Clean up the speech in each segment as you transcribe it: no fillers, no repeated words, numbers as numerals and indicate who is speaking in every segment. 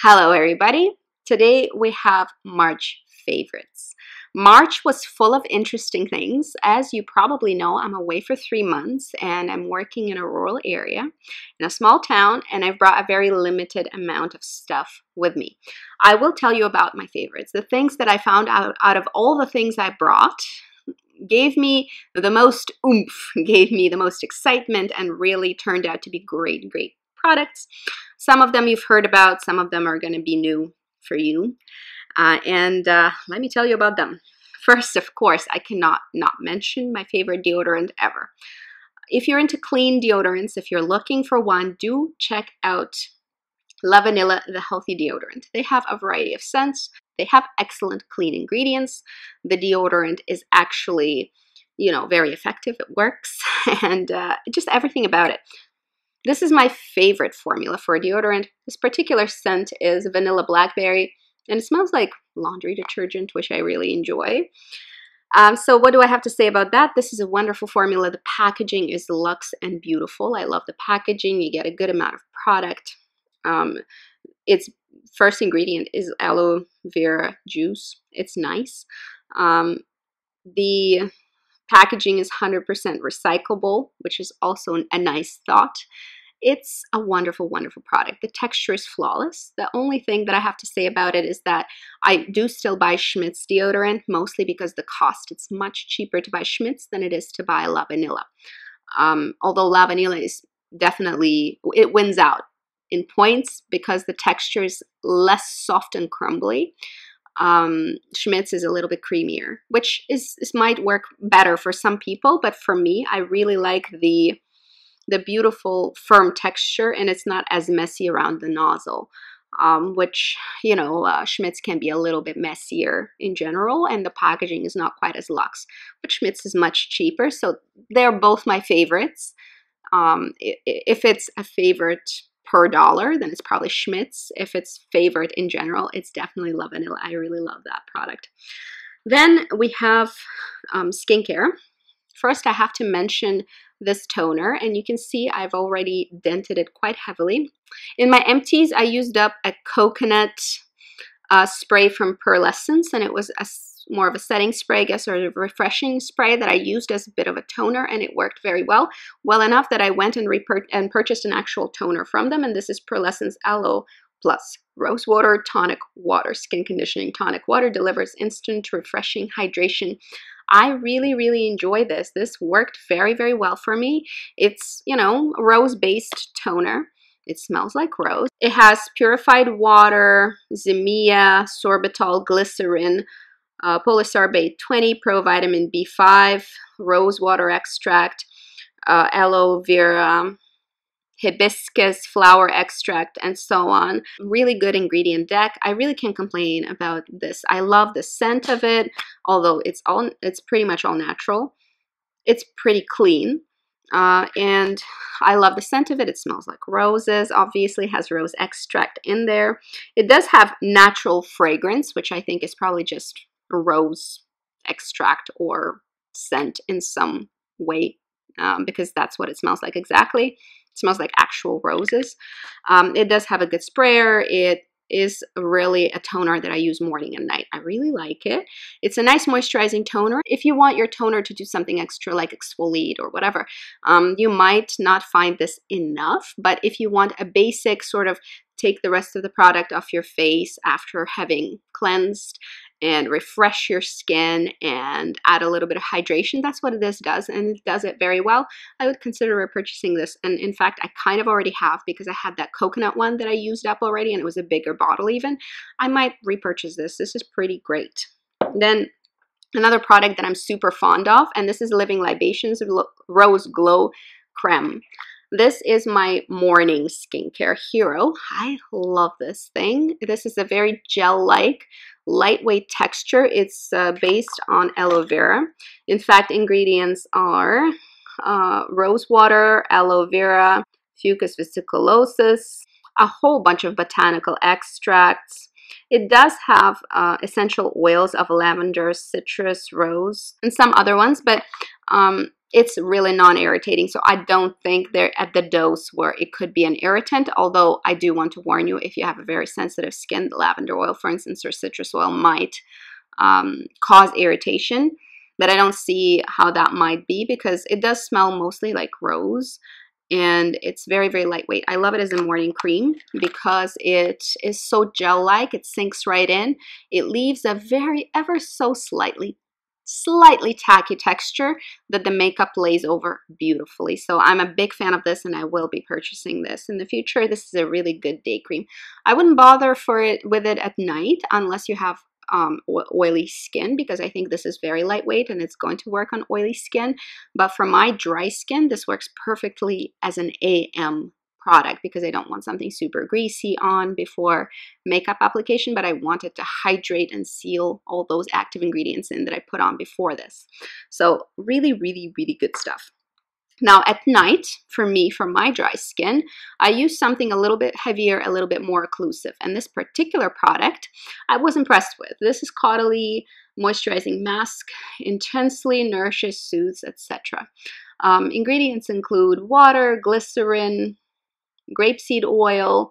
Speaker 1: Hello everybody. Today we have March favorites. March was full of interesting things. As you probably know, I'm away for 3 months and I'm working in a rural area in a small town, and I've brought a very limited amount of stuff with me. I will tell you about my favorites. The things that I found out of all the things I brought gave me the most oomph, gave me the most excitement, and really turned out to be great products. Some of them you've heard about, some of them are going to be new for you. Let me tell you about them. First, of course, I cannot not mention my favorite deodorant ever. If you're into clean deodorants, if you're looking for one, do check out La Vanilla, the healthy deodorant. They have a variety of scents. They have excellent clean ingredients. The deodorant is actually, very effective. It works, and just everything about it. This is my favorite formula for a deodorant. This particular scent is vanilla blackberry, and it smells like laundry detergent, which I really enjoy. So what do I have to say about that? This is a wonderful formula. The packaging is luxe and beautiful. I love the packaging. You get a good amount of product. Its first ingredient is aloe vera juice. It's nice. The packaging is 100% recyclable, which is also a nice thought. It's a wonderful product. The texture is flawless. The only thing that I have to say about it is that I do still buy Schmidt's deodorant, mostly because the cost. It's much cheaper to buy Schmidt's than it is to buy La Vanilla. Although La Vanilla is definitely, it wins out in points because the texture is less soft and crumbly. Schmidt's is a little bit creamier, which might work better for some people, but for me, I really like the beautiful firm texture, and it's not as messy around the nozzle, which, Schmidt's can be a little bit messier in general, and the packaging is not quite as luxe, but Schmidt's is much cheaper, so they're both my favorites. If it's a favorite per dollar, then it's probably Schmidt's. If it's favorite in general, it's definitely La Vanilla. I really love that product. Then we have skincare. First, I have to mention this toner, and you can see I've already dented it quite heavily. In my empties, I used up a coconut spray from Pearlessence, and it was more of a setting spray, I guess, or a refreshing spray that I used as a bit of a toner, and it worked very well enough that I went and purchased an actual toner from them, and this is Pearlessence Aloe Plus Rosewater Tonic Water. Skin Conditioning Tonic Water delivers instant refreshing hydration. I really enjoy this. This worked very well for me. It's, rose-based toner. It smells like rose. It has purified water, Zemia, sorbitol, glycerin, polysorbate 20, provitamin B5, rosewater extract, aloe vera, hibiscus flower extract, and so on. Really good ingredient deck. I really can't complain about this. I love the scent of it, although it's pretty much all natural. It's pretty clean, and I love the scent of it. It smells like roses. Obviously has rose extract in there. It does have natural fragrance, which I think is probably just a rose extract or scent in some way, because that's what it smells like exactly. It smells like actual roses. It does have a good sprayer. It is really a toner that I use morning and night. I really like it. It's a nice moisturizing toner. If you want your toner to do something extra like exfoliate or whatever, you might not find this enough, but if you want a basic sort of take the rest of the product off your face after having cleansed and refresh your skin and add a little bit of hydration, that's what this does, and it does it very well. I would consider repurchasing this, and in fact I kind of already have, because I had that coconut one that I used up already, and it was a bigger bottle even. I might repurchase this. This is pretty great. Then another product that I'm super fond of, and this is Living Libations Rose Glow Creme. This is my morning skincare hero. I love this thing. This is a very gel-like, lightweight texture. It's based on aloe vera. In fact, ingredients are rose water, aloe vera, Fucus vesiculosus, a whole bunch of botanical extracts. It does have essential oils of lavender, citrus, rose, and some other ones, but it's really non-irritating, so I don't think they're at the dose where it could be an irritant, although I do want to warn you, if you have a very sensitive skin, lavender oil, for instance, or citrus oil might cause irritation. But I don't see how that might be, because it does smell mostly like rose, and it's very, very lightweight. I love it as a morning cream because it is so gel-like. It sinks right in. It leaves a very ever so slightly tacky texture that the makeup lays over beautifully. So I'm a big fan of this, and I will be purchasing this in the future. This is a really good day cream. I wouldn't bother with it at night unless you have oily skin, because I think this is very lightweight and it's going to work on oily skin. But for my dry skin, this works perfectly as an AM product, because I don't want something super greasy on before makeup application, but I want it to hydrate and seal all those active ingredients in that I put on before this. So really, really, really good stuff. Now at night, for me, for my dry skin, I use something a little bit heavier, a little bit more occlusive. And this particular product, I was impressed with. This is Caudalie Moisturizing Mask, intensely nourishes, soothes, etc. Ingredients include water, glycerin, grapeseed oil,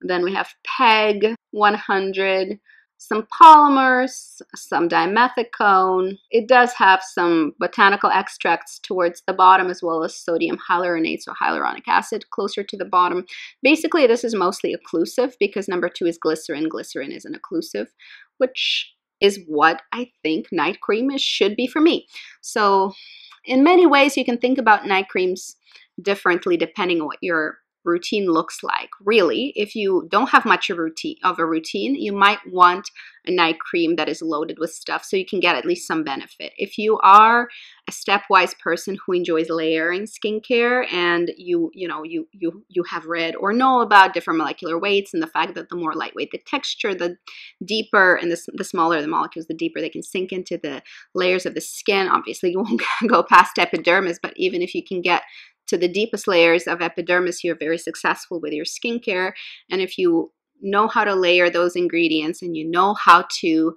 Speaker 1: then we have PEG 100, some polymers, some dimethicone. It does have some botanical extracts towards the bottom, as well as sodium hyaluronate, so hyaluronic acid closer to the bottom. Basically, this is mostly occlusive, because number 2 is glycerin. Glycerin is an occlusive, which is what I think night cream should be for me. So in many ways, you can think about night creams differently depending on what your routine looks like. Really, if you don't have much of a routine, you might want a night cream that is loaded with stuff, so you can get at least some benefit. If you are a stepwise person who enjoys layering skincare, and you have read or know about different molecular weights, and the fact that the more lightweight the texture, the deeper, and the smaller the molecules, the deeper they can sink into the layers of the skin. Obviously, you won't go past epidermis, but even if you can get to the deepest layers of epidermis, you're very successful with your skincare. And if you know how to layer those ingredients, and you know how to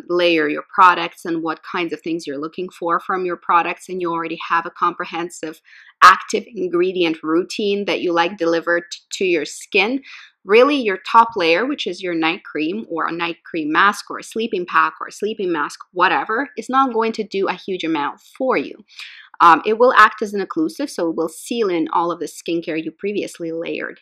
Speaker 1: layer your products and what kinds of things you're looking for from your products, and you already have a comprehensive active ingredient routine that you like delivered to your skin, really your top layer, which is your night cream or a night cream mask or a sleeping pack or a sleeping mask, whatever, is not going to do a huge amount for you. It will act as an occlusive, so it will seal in all of the skincare you previously layered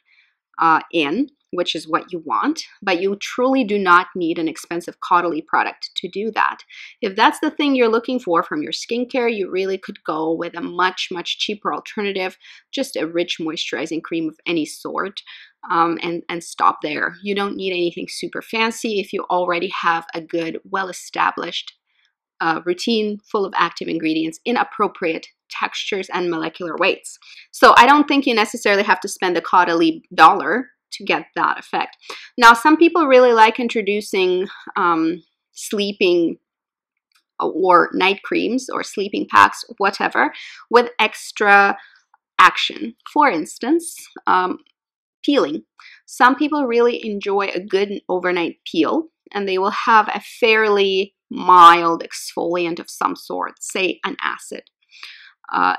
Speaker 1: in, which is what you want, but you truly do not need an expensive Caudalie product to do that. If that's the thing you're looking for from your skincare, you really could go with a much, much cheaper alternative, just a rich moisturizing cream of any sort, and stop there. You don't need anything super fancy if you already have a good, well-established routine full of active ingredients in appropriate textures and molecular weights. So I don't think you necessarily have to spend the Caudalie dollar to get that effect. Now, some people really like introducing sleeping or night creams or sleeping packs, whatever, with extra action. For instance, peeling. Some people really enjoy a good overnight peel, and they will have a fairly mild exfoliant of some sort, say an acid,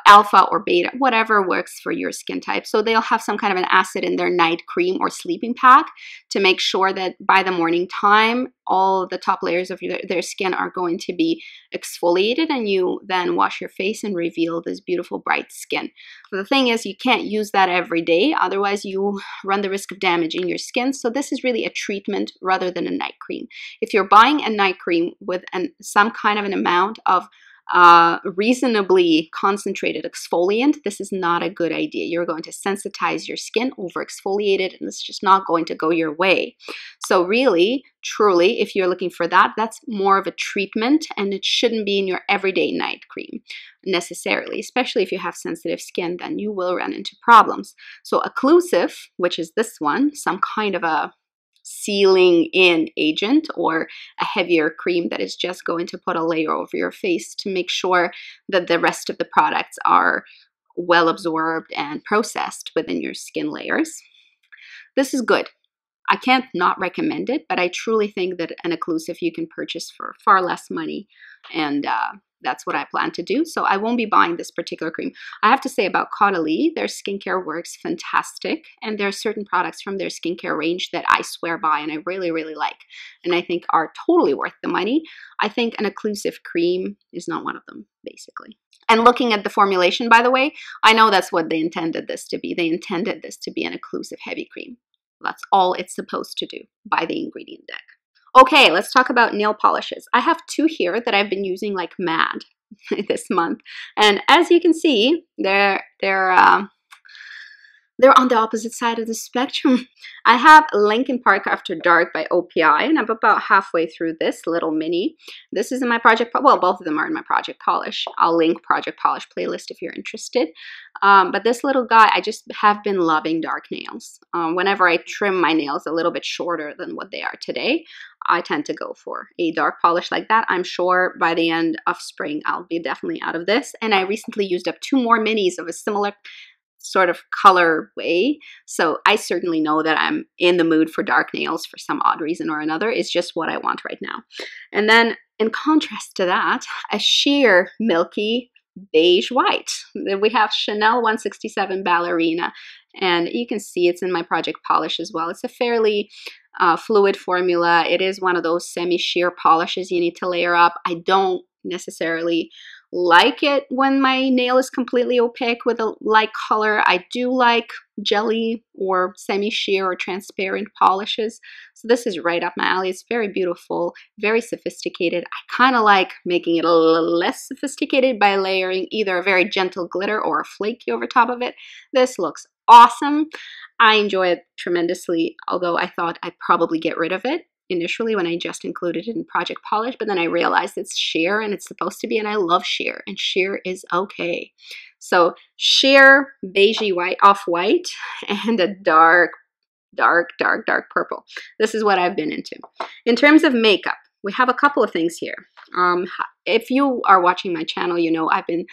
Speaker 1: alpha or beta, whatever works for your skin type. So they'll have some kind of an acid in their night cream or sleeping pack to make sure that by the morning time, all the top layers of their skin are going to be exfoliated, and you then wash your face and reveal this beautiful bright skin. But the thing is, you can't use that every day, otherwise you run the risk of damaging your skin. So this is really a treatment rather than a night cream. If you're buying a night cream with some kind of an amount of reasonably concentrated exfoliant, this is not a good idea. You're going to sensitize your skin, over exfoliate it, and it's just not going to go your way. So really, truly, if you're looking for that, that's more of a treatment, and it shouldn't be in your everyday night cream necessarily, especially if you have sensitive skin, then you will run into problems. So occlusive, which is this one, some kind of a sealing in agent or a heavier cream that is just going to put a layer over your face to make sure that the rest of the products are well absorbed and processed within your skin layers. This is good. I can't not recommend it, but I truly think that an occlusive you can purchase for far less money and that's what I plan to do. So I won't be buying this particular cream. I have to say about Caudalie, their skincare works fantastic. And there are certain products from their skincare range that I swear by and I really, really like. And I think are totally worth the money. I think an occlusive cream is not one of them, basically. And looking at the formulation, by the way, I know that's what they intended this to be. They intended this to be an occlusive heavy cream. That's all it's supposed to do by the ingredient deck. Okay, let's talk about nail polishes. I have two here that I've been using like mad this month. And as you can see, they're on the opposite side of the spectrum. I have Linkin Park After Dark by OPI, and I'm about halfway through this little mini. This is in my Project, well, both of them are in my Project Polish. I'll link Project Polish playlist if you're interested. But this little guy, I just have been loving dark nails. Whenever I trim my nails a little bit shorter than what they are today, I tend to go for a dark polish like that. I'm sure by the end of spring, I'll be definitely out of this. And I recently used up 2 more minis of a similar sort of color way. So I certainly know that I'm in the mood for dark nails for some odd reason or another. It's just what I want right now. And then in contrast to that, a sheer milky beige white. We have Chanel 167 Ballerina, and you can see it's in my Project Polish as well. It's a fairly fluid formula. It is one of those semi-sheer polishes you need to layer up. I don't necessarily like it when my nail is completely opaque with a light color. I do like jelly or semi-sheer or transparent polishes. So this is right up my alley. It's very beautiful, very sophisticated. I kind of like making it a little less sophisticated by layering either a very gentle glitter or a flaky over top of it. This looks awesome. I enjoy it tremendously, although I thought I'd probably get rid of it initially when I just included it in Project Polish, but then I realized it's sheer and it's supposed to be, and I love sheer, and sheer is okay. So sheer beigey white, off-white, and a dark purple. This is what I've been into. In terms of makeup, we have a couple of things here. If you are watching my channel, you know I've been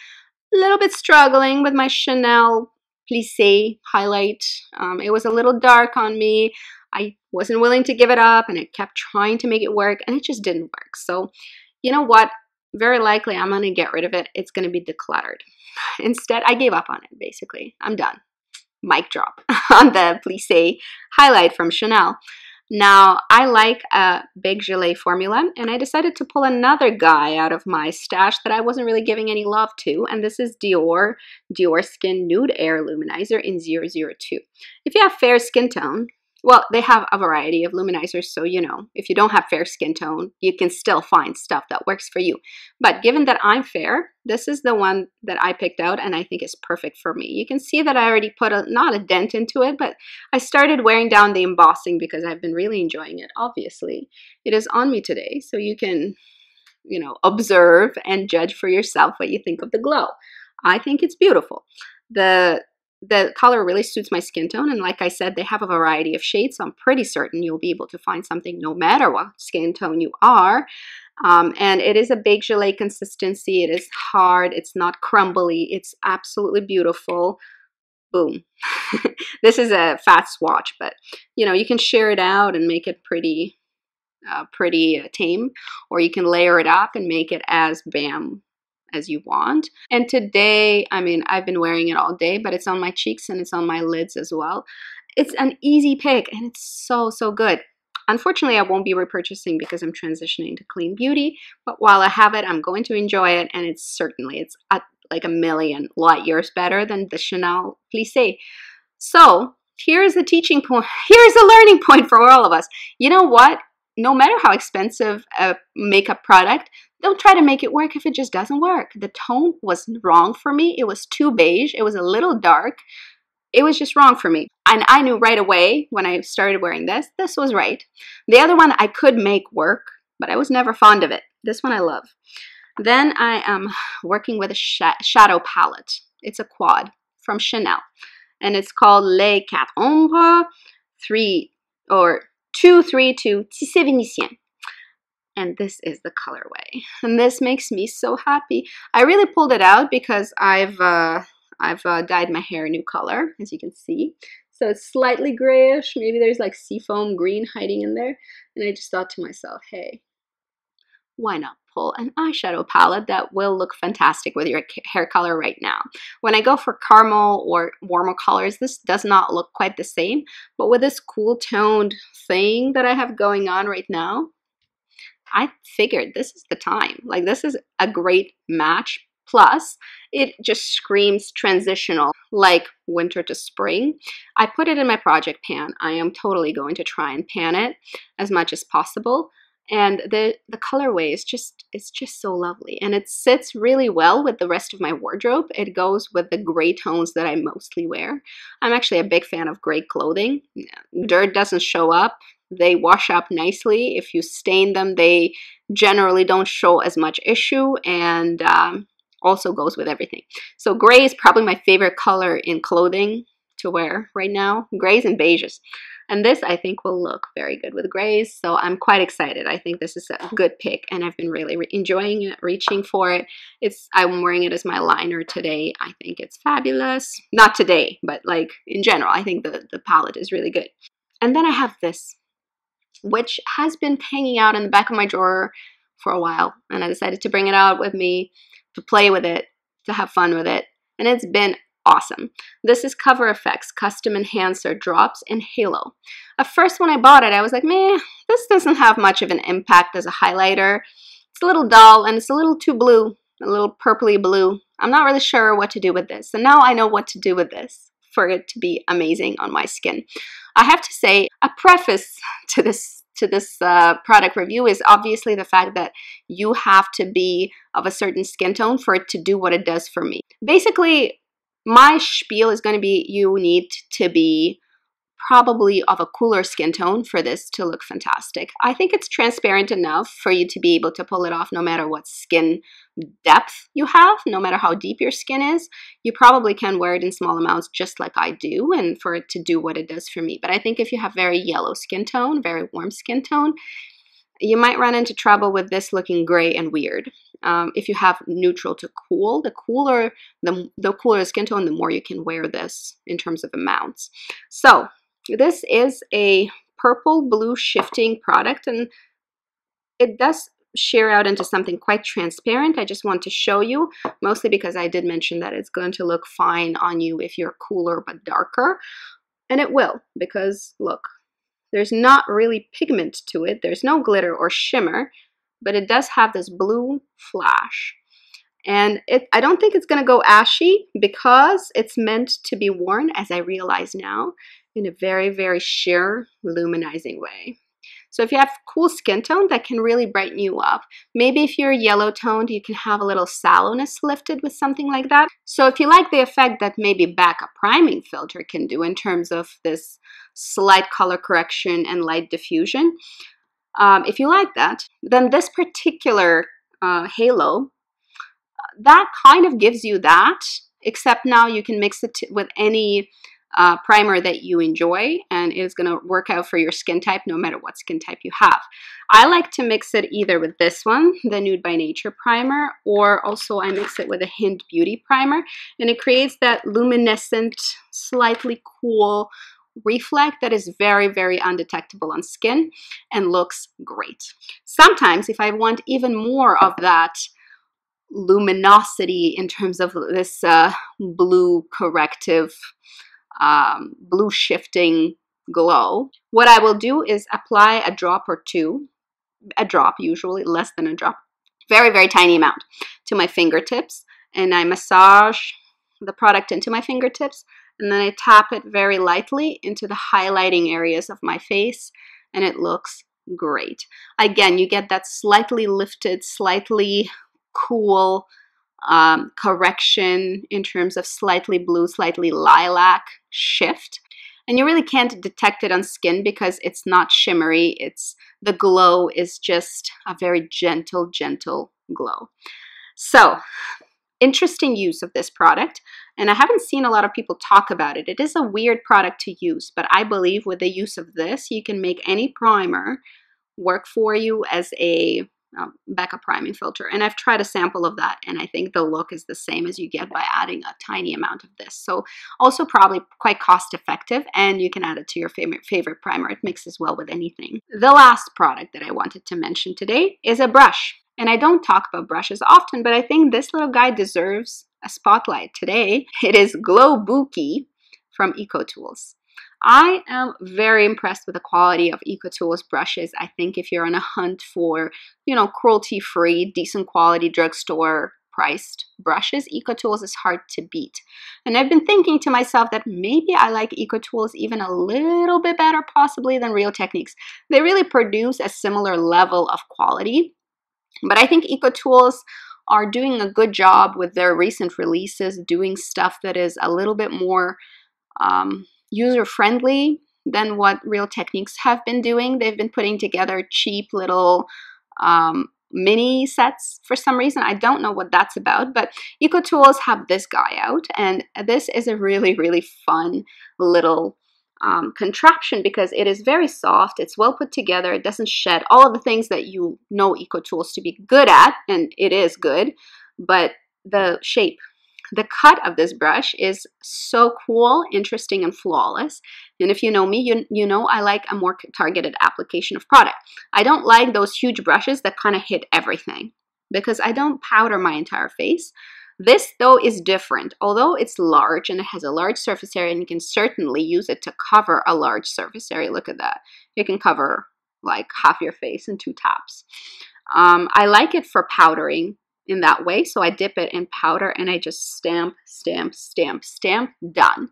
Speaker 1: a little bit struggling with my Chanel Plissé highlight. It was a little dark on me. I wasn't willing to give it up, and I kept trying to make it work, and it just didn't work. So, you know what? Very likely I'm going to get rid of it. It's going to be decluttered. Instead, I gave up on it, basically. I'm done. Mic drop on the Plissé highlight from Chanel. Now, I like a big gelée formula, and I decided to pull another guy out of my stash that I wasn't really giving any love to, and this is Diorskin Nude Air Luminizer in 002. If you have fair skin tone, well, they have a variety of luminizers, so you know, if you don't have fair skin tone, you can still find stuff that works for you. But given that I'm fair, this is the one that I picked out and I think is perfect for me. You can see that I already put not a dent into it, but I started wearing down the embossing because I've been really enjoying it. Obviously, it is on me today, so you can, you know, observe and judge for yourself what you think of the glow. I think it's beautiful. The color really suits my skin tone, and like I said, they have a variety of shades, so I'm pretty certain you'll be able to find something no matter what skin tone you are. And it is a baked gelée consistency. It is hard. It's not crumbly. It's absolutely beautiful. Boom. This is a fat swatch, but you know, you can share it out and make it pretty tame, or you can layer it up and make it as bam as you want. And today, I mean, I've been wearing it all day, but it's on my cheeks and it's on my lids as well. It's an easy pick, and it's so good. Unfortunately, I won't be repurchasing because I'm transitioning to clean beauty, but while I have it, I'm going to enjoy it, and it's at like a million light years better than the Chanel Plissé. So here's a teaching point. Here's a learning point for all of us. You know what? No matter how expensive a makeup product, don't try to make it work if it just doesn't work. The tone was wrong for me. It was too beige. It was a little dark. It was just wrong for me. And I knew right away when I started wearing this was right. The other one I could make work, but I was never fond of it. This one I love. Then I am working with a shadow palette. It's a quad from Chanel, and it's called Les Quatre Ombres 232 Tisse Venitien. And this is the colorway, and this makes me so happy. I really pulled it out because I've dyed my hair a new color, as you can see. So it's slightly grayish. Maybe there's like seafoam green hiding in there. And I just thought to myself, hey, why not pull an eyeshadow palette that will look fantastic with your hair color right now. When I go for caramel or warmer colors, this does not look quite the same, but with this cool toned thing that I have going on right now, I figured this is the time. Like, this is a great match. Plus, it just screams transitional, like winter to spring. I put it in my project pan. I am totally going to try and pan it as much as possible. And the colorway is just, it's just so lovely. And it sits really well with the rest of my wardrobe. It goes with the gray tones that I mostly wear. I'm actually a big fan of gray clothing. Dirt doesn't show up. They wash up nicely. If you stain them, they generally don't show as much issue, and also goes with everything. So gray is probably my favorite color in clothing to wear right now. Grays and beiges. And this, I think, will look very good with grays. So I'm quite excited. I think this is a good pick, and I've been really enjoying it, reaching for it. I'm wearing it as my liner today. I think it's fabulous. Not today, but like in general, I think the palette is really good. And then I have this, which has been hanging out in the back of my drawer for a while, and I decided to bring it out with me to play with it, to have fun with it, and it's been awesome. This is CoverFX Custom Enhancer Drops in Halo. At first when I bought it, I was like, meh, this doesn't have much of an impact as a highlighter. It's a little dull, and it's a little too blue, a little purpley blue. I'm not really sure what to do with this, and now I know what to do with this for it to be amazing on my skin. I have to say, a preface to this product review is obviously the fact that you have to be of a certain skin tone for it to do what it does for me. Basically, my spiel is going to be you need to be probably of a cooler skin tone for this to look fantastic. I think it's transparent enough for you to be able to pull it off no matter what skin depth you have, no matter how deep your skin is. You probably can wear it in small amounts just like I do, and for it to do what it does for me. But I think if you have very yellow skin tone, very warm skin tone, you might run into trouble with this looking gray and weird. If you have neutral to cool, the cooler the skin tone, the more you can wear this in terms of amounts. So this is a purple blue shifting product, and it does sheer out into something quite transparent. I just want to show you, mostly because I did mention that it's going to look fine on you if you're cooler but darker, and it will, because look, there's not really pigment to it. There's no glitter or shimmer, but it does have this blue flash. And I don't think it's going to go ashy because it's meant to be worn, as I realize now, in a very, very sheer, luminizing way. So if you have cool skin tone, that can really brighten you up. Maybe if you're yellow toned, you can have a little sallowness lifted with something like that. So if you like the effect that maybe backup priming filter can do in terms of this slight color correction and light diffusion, if you like that, then this particular halo, that kind of gives you that, except now you can mix it with any primer that you enjoy, and it's going to work out for your skin type no matter what skin type you have. I like to mix it either with this one, the Nude by Nature primer, or also I mix it with a Hint Beauty primer, and it creates that luminescent, slightly cool reflect that is very, very undetectable on skin and looks great. Sometimes if I want even more of that luminosity in terms of this blue corrective, blue shifting glow, what I will do is apply a drop or two, a drop usually, less than a drop, very, very tiny amount, to my fingertips, and I massage the product into my fingertips, and then I tap it very lightly into the highlighting areas of my face, and it looks great. Again, you get that slightly lifted, slightly cool correction in terms of slightly blue, slightly lilac shift. And you really can't detect it on skin because it's not shimmery. The glow is just a very gentle, gentle glow. So, interesting use of this product. And I haven't seen a lot of people talk about it. It is a weird product to use, but I believe with the use of this, you can make any primer work for you as a backup priming filter. And I've tried a sample of that, and I think the look is the same as you get by adding a tiny amount of this. So also probably quite cost effective, and you can add it to your favorite primer. It mixes well with anything. The last product that I wanted to mention today is a brush. And I don't talk about brushes often, but I think this little guy deserves a spotlight today. It is Glowbuki from Ecotools. I am very impressed with the quality of Ecotools brushes. I think if you're on a hunt for, you know, cruelty-free, decent quality drugstore priced brushes, Ecotools is hard to beat. And I've been thinking to myself that maybe I like Ecotools even a little bit better possibly than Real Techniques. They really produce a similar level of quality, but I think Ecotools are doing a good job with their recent releases, doing stuff that is a little bit more user-friendly than what Real Techniques have been doing. They've been putting together cheap little mini sets for some reason. I don't know what that's about, but Ecotools have this guy out, and this is a really, really fun little contraption because it is very soft, it's well put together, it doesn't shed, all of the things that you know Ecotools to be good at, and it is good, but the shape, the cut of this brush is so cool, interesting, and flawless. And if you know me, you know I like a more targeted application of product. I don't like those huge brushes that kind of hit everything because I don't powder my entire face. This, though, is different. Although it's large and it has a large surface area, and you can certainly use it to cover a large surface area. Look at that. You can cover like half your face in 2 taps. I like it for powdering in that way. So I dip it in powder and I just stamp, stamp, stamp, stamp, done.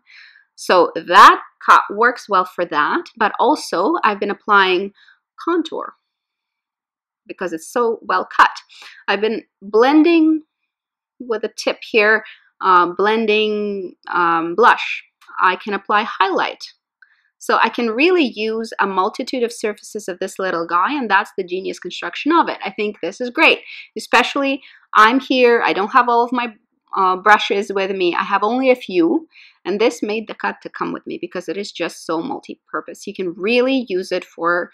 Speaker 1: So that cut works well for that. But also I've been applying contour because it's so well cut. I've been blending with a tip here, blending blush. I can apply highlight. So I can really use a multitude of surfaces of this little guy, and that's the genius construction of it. I think this is great, especially I'm here, I don't have all of my brushes with me, I have only a few, and this made the cut to come with me because it is just so multi-purpose. You can really use it for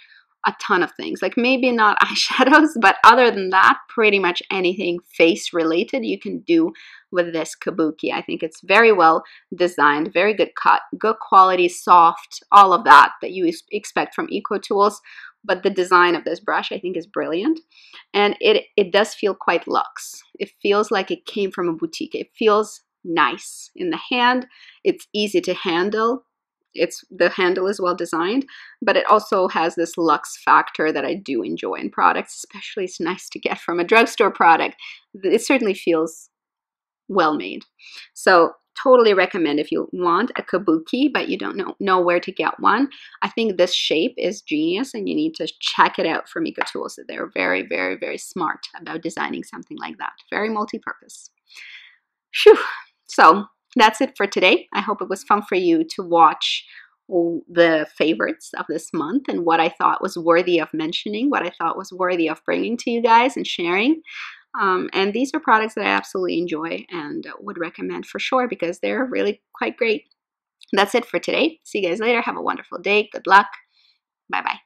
Speaker 1: a ton of things, like maybe not eyeshadows, but other than that, pretty much anything face related you can do with this kabuki. I think it's very well designed, very good cut, good quality, soft, all of that you expect from Ecotools. But the design of this brush I think is brilliant, and it does feel quite luxe. It feels like it came from a boutique. It feels nice in the hand. It's easy to handle. The handle is well designed, but it also has this luxe factor that I do enjoy in products, especially it's nice to get from a drugstore product. It certainly feels well made. So totally recommend if you want a kabuki, but you don't know where to get one. I think this shape is genius and you need to check it out from Ecotools. They're very, very, very smart about designing something like that. Very multi-purpose. Phew. So that's it for today. I hope it was fun for you to watch the favorites of this month and what I thought was worthy of mentioning, what I thought was worthy of bringing to you guys and sharing. And these are products that I absolutely enjoy and would recommend for sure because they're really quite great. That's it for today. See you guys later. Have a wonderful day. Good luck. Bye-bye.